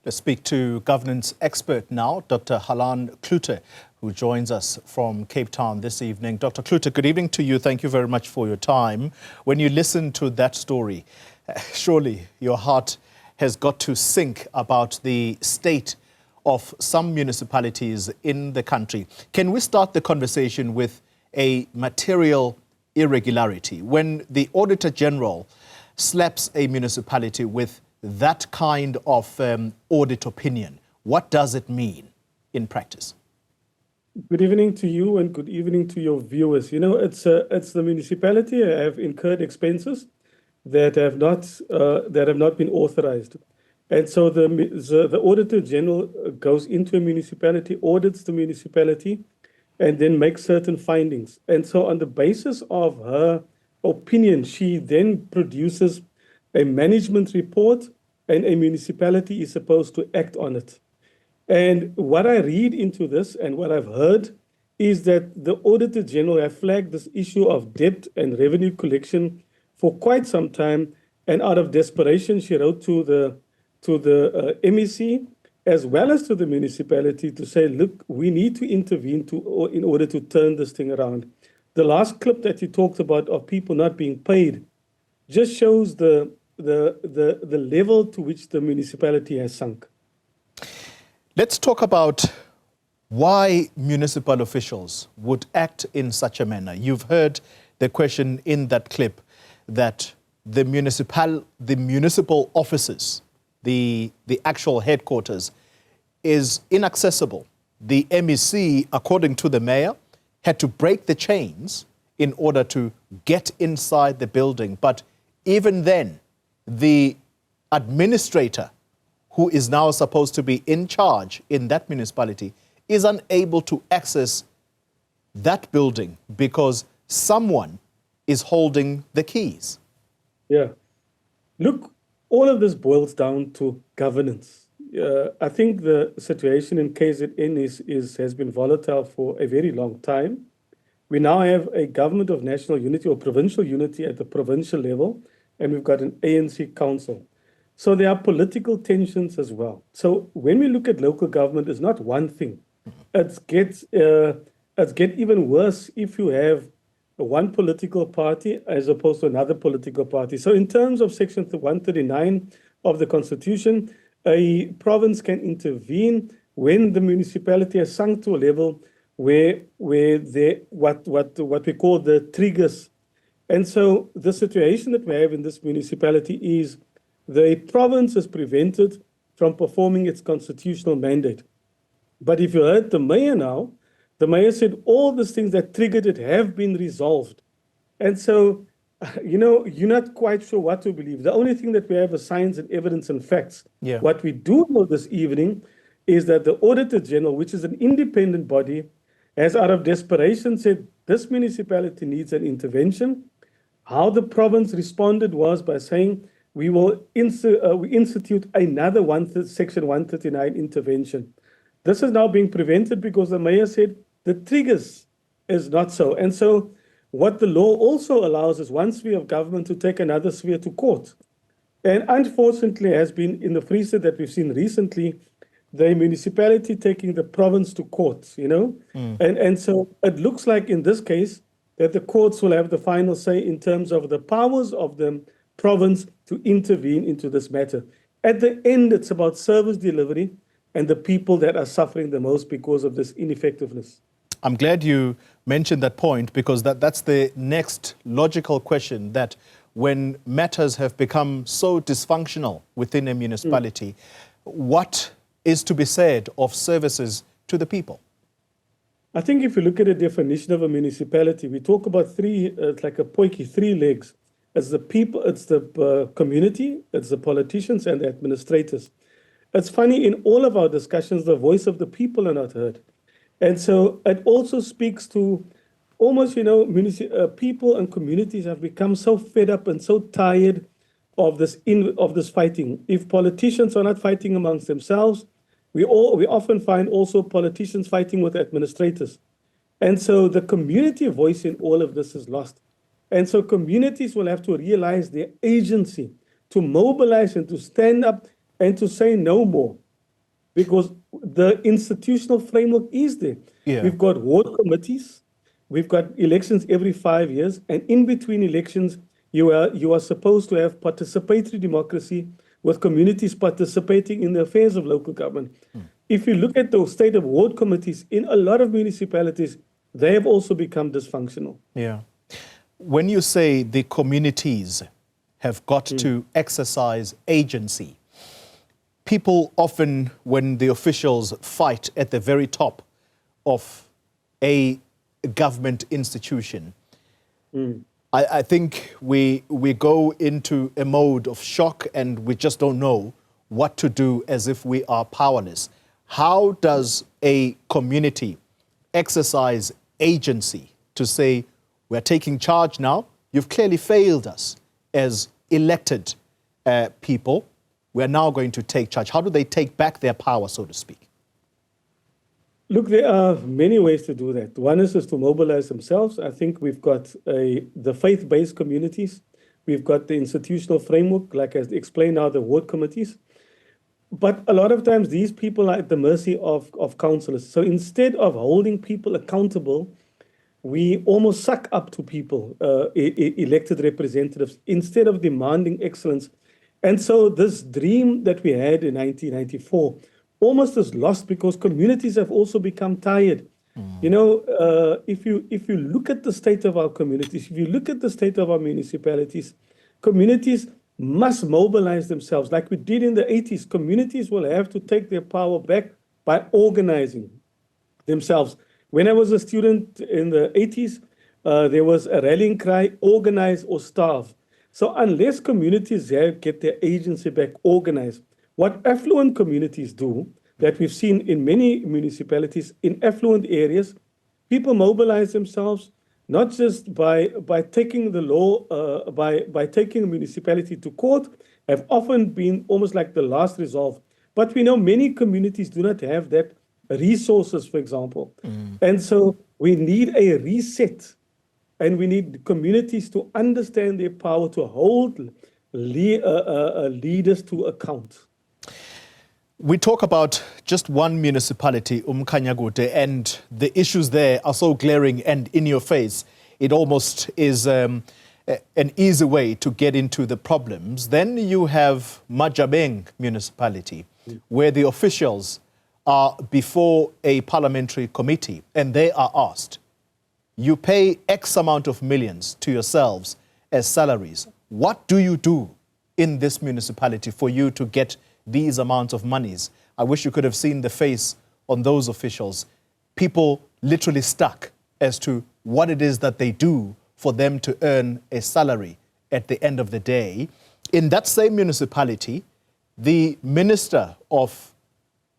Let's speak to governance expert now, Dr Harlan Cloete, who joins us from Cape Town this evening. Dr Cloete, good evening to you. Thank you very much for your time. When you listen to that story, surely your heart has got to sink about the state of some municipalities in the country. Can we start the conversation with a material irregularity? When the Auditor-General slaps a municipality with that kind of audit opinion, what does it mean in practice? Good evening to you and good evening to your viewers. You know, it's the municipality have incurred expenses that have not been authorized. And so the Auditor-General goes into a municipality, audits the municipality, and then makes certain findings. And so on the basis of her opinion, she then produces a management report, and a municipality is supposed to act on it. And what I read into this and what I've heard is that the Auditor-General have flagged this issue of debt and revenue collection for quite some time. And out of desperation, she wrote to the MEC as well as to the municipality to say, look, we need to intervene in order to turn this thing around. The last clip that you talked about of people not being paid just shows the level to which the municipality has sunk. Let's talk about why municipal officials would act in such a manner. You've heard the question in that clip that the municipal offices, the actual headquarters, is inaccessible. The MEC, according to the mayor, had to break the chains in order to get inside the building. But even then, the administrator, who is now supposed to be in charge in that municipality, is unable to access that building because someone is holding the keys. Yeah. Look, all of this boils down to governance. I think the situation in KZN has been volatile for a very long time. We now have a government of national unity or provincial unity at the provincial level, and we've got an ANC council. So there are political tensions as well. So when we look at local government, it's not one thing. It gets even worse if you have one political party as opposed to another political party. So in terms of Section 139 of the Constitution, a province can intervene when the municipality has sunk to a level where what we call the triggers. And so the situation that we have in this municipality is the province is prevented from performing its constitutional mandate. But if you heard the mayor now, the mayor said all these things that triggered it have been resolved. And so, you know, you're not quite sure what to believe. The only thing that we have is science and evidence and facts. Yeah. What we do know this evening is that the Auditor-General, which is an independent body, has out of desperation said this municipality needs an intervention. How the province responded was by saying, we will institute another Section 139 intervention. This is now being prevented because the mayor said the triggers is not so. And so what the law also allows is one sphere of government to take another sphere to court. And unfortunately has been in the Free State that we've seen recently, the municipality taking the province to court, you know? And so it looks like in this case that the courts will have the final say in terms of the powers of the province to intervene into this matter. At the end, it's about service delivery and the people that are suffering the most because of this ineffectiveness. I'm glad you mentioned that point because that's the next logical question, that when matters have become so dysfunctional within a municipality, what is to be said of services to the people? I think if you look at the definition of a municipality, we talk about three, it's like a poikie, three legs. It's the people, it's the community, it's the politicians and the administrators. It's funny, in all of our discussions, the voice of the people are not heard. And so it also speaks to almost, you know, people and communities have become so fed up and so tired of this fighting. If politicians are not fighting amongst themselves, we often find also politicians fighting with administrators. And so the community voice in all of this is lost. And so communities will have to realize their agency to mobilize and to stand up and to say no more. because the institutional framework is there. Yeah. We've got ward committees, we've got elections every 5 years, and in between elections, you are supposed to have participatory democracy with communities participating in the affairs of local government. If you look at the state of ward committees in a lot of municipalities, they have also become dysfunctional. Yeah. When you say the communities have got to exercise agency, people often, when the officials fight at the very top of a government institution, I think we go into a mode of shock and we just don't know what to do, as if we are powerless. How does a community exercise agency to say, we're taking charge now, you've clearly failed us as elected people, we're now going to take charge? How do they take back their power, so to speak? Look, there are many ways to do that. One is to mobilize themselves. I think we've got the faith-based communities. We've got the institutional framework, like I explained now, the ward committees. But a lot of times these people are at the mercy of councillors. So instead of holding people accountable, we almost suck up to people, elected representatives, instead of demanding excellence. And so this dream that we had in 1994 almost is lost because communities have also become tired. You know, if you look at the state of our communities, if you look at the state of our municipalities, communities must mobilize themselves. Like we did in the 80s, communities will have to take their power back by organizing themselves. When I was a student in the 80s, there was a rallying cry, organize or starve. So unless communities get their agency back, organized, what affluent communities do, that we've seen in many municipalities, in affluent areas, people mobilize themselves, not just by taking the law, by taking a municipality to court, have often been almost like the last resolve. But we know many communities do not have that resources, for example. And so we need a reset, and we need communities to understand their power to hold leaders to account. We talk about just one municipality, uMkhanyakude, and the issues there are so glaring and in your face. It almost is an easy way to get into the problems. Then you have Majabeng municipality, where the officials are before a parliamentary committee and they are asked, you pay X amount of millions to yourselves as salaries. What do you do in this municipality for you to get these amounts of monies? I wish you could have seen the face on those officials. People literally stuck as to what it is that they do for them to earn a salary at the end of the day. In that same municipality, the Minister of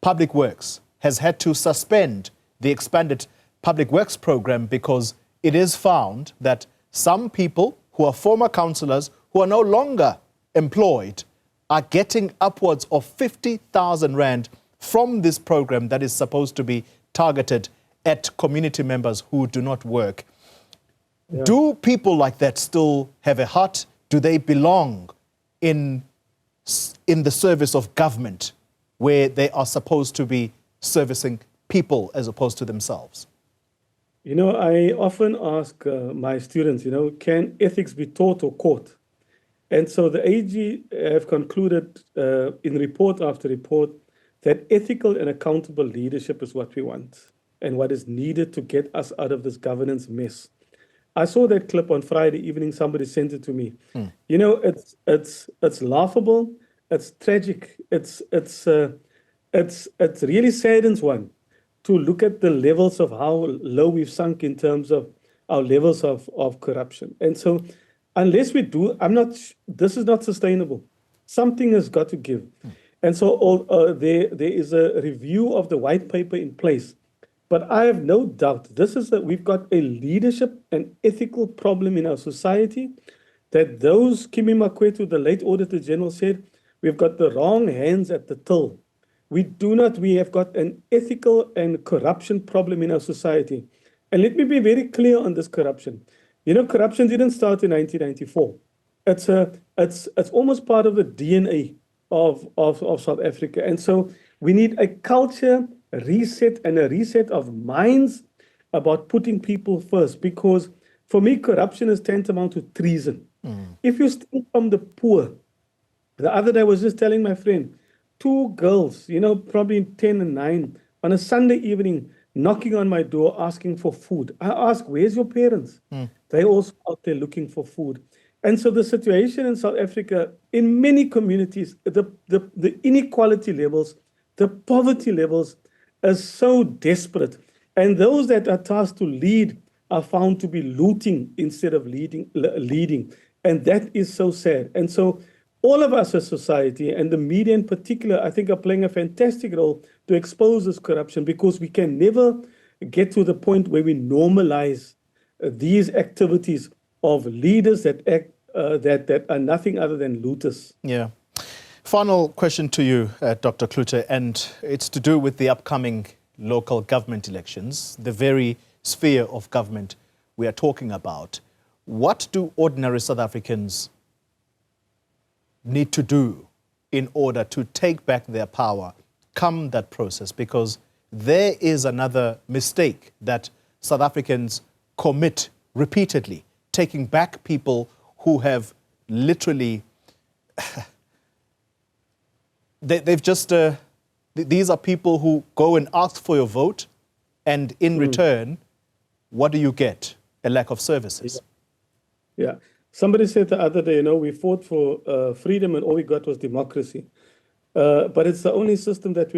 Public Works has had to suspend the expanded public works program because it is found that some people who are former councillors who are no longer employed are getting upwards of 50,000 rand from this program that is supposed to be targeted at community members who do not work. Yeah. Do people like that still have a heart? Do they belong in the service of government, where they are supposed to be servicing people as opposed to themselves? You know, I often ask my students, you know, can ethics be taught or caught? And so the AG have concluded in report after report that ethical and accountable leadership is what we want and what is needed to get us out of this governance mess. I saw that clip on Friday evening. Somebody sent it to me. You know, it's laughable. It's tragic. It's really saddens one to look at the levels of how low we've sunk in terms of our levels of corruption. And so unless we do, this is not sustainable. Something has got to give. And so there is a review of the white paper in place. But I have no doubt we've got a leadership and ethical problem in our society that uMkhanyakude, the late Auditor-General, said, we've got the wrong hands at the till. We have got an ethical and corruption problem in our society. And let me be very clear on this corruption. You know, corruption didn't start in 1994. It's almost part of the DNA of South Africa. And so We need a culture reset and a reset of minds about putting people first. Because for me, corruption is tantamount to treason. If you steal from the poor, the other day I was just telling my friend, two girls, probably 10 and 9, on a Sunday evening, knocking on my door asking for food. I ask, where's your parents? They're also out there looking for food. And so the situation in South Africa, in many communities, the inequality levels, the poverty levels are so desperate. And those that are tasked to lead are found to be looting instead of leading. And that is so sad. And so all of us as society, and the media in particular, I think are playing a fantastic role to expose this corruption, because we can never get to the point where we normalize these activities of leaders that act that are nothing other than looters. Yeah. Final question to you, Dr. Cloete, and it's to do with the upcoming local government elections, the very sphere of government we are talking about. What do ordinary South Africans need to do in order to take back their power come that process? Because there is another mistake that South Africans commit repeatedly, taking back people who have literally, they've just, these are people who go and ask for your vote, and in return, what do you get? A lack of services. Yeah. Somebody said the other day, we fought for freedom and all we got was democracy. But it's the only system that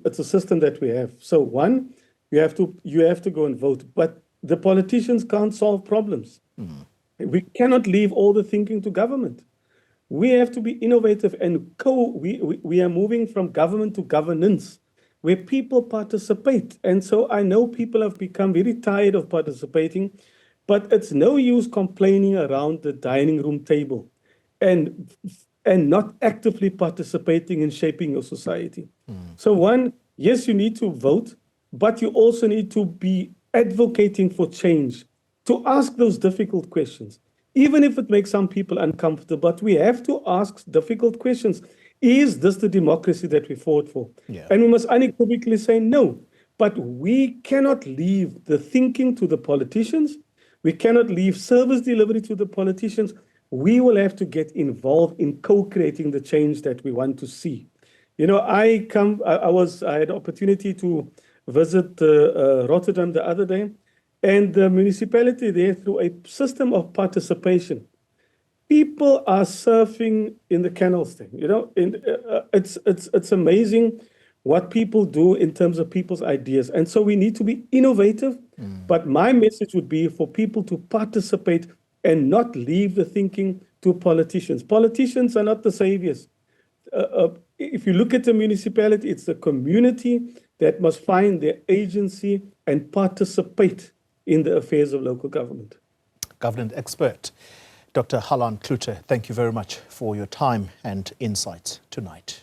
it's a system that we have. So one, you have to go and vote. But the politicians can't solve problems. We cannot leave all the thinking to government. We have to be innovative, and we are moving from government to governance, where people participate. And so I know people have become very tired of participating, but it's no use complaining around the dining room table and not actively participating in shaping your society. So one, yes, you need to vote, but you also need to be advocating for change, to ask those difficult questions, even if it makes some people uncomfortable. But we have to ask difficult questions. Is this the democracy that we fought for? Yeah. And we must unequivocally say no. But we cannot leave the thinking to the politicians. We cannot leave service delivery to the politicians. We will have to get involved in co-creating the change that we want to see. I had opportunity to visit Rotterdam the other day, and the municipality there, through a system of participation, people are surfing in the canals there. It's amazing what people do in terms of people's ideas. And so we need to be innovative. But my message would be for people to participate and not leave the thinking to politicians. Politicians are not the saviors. If you look at the municipality, it's the community that must find their agency and participate in the affairs of local government. Government expert, Dr. Harlan Cloete, thank you very much for your time and insights tonight.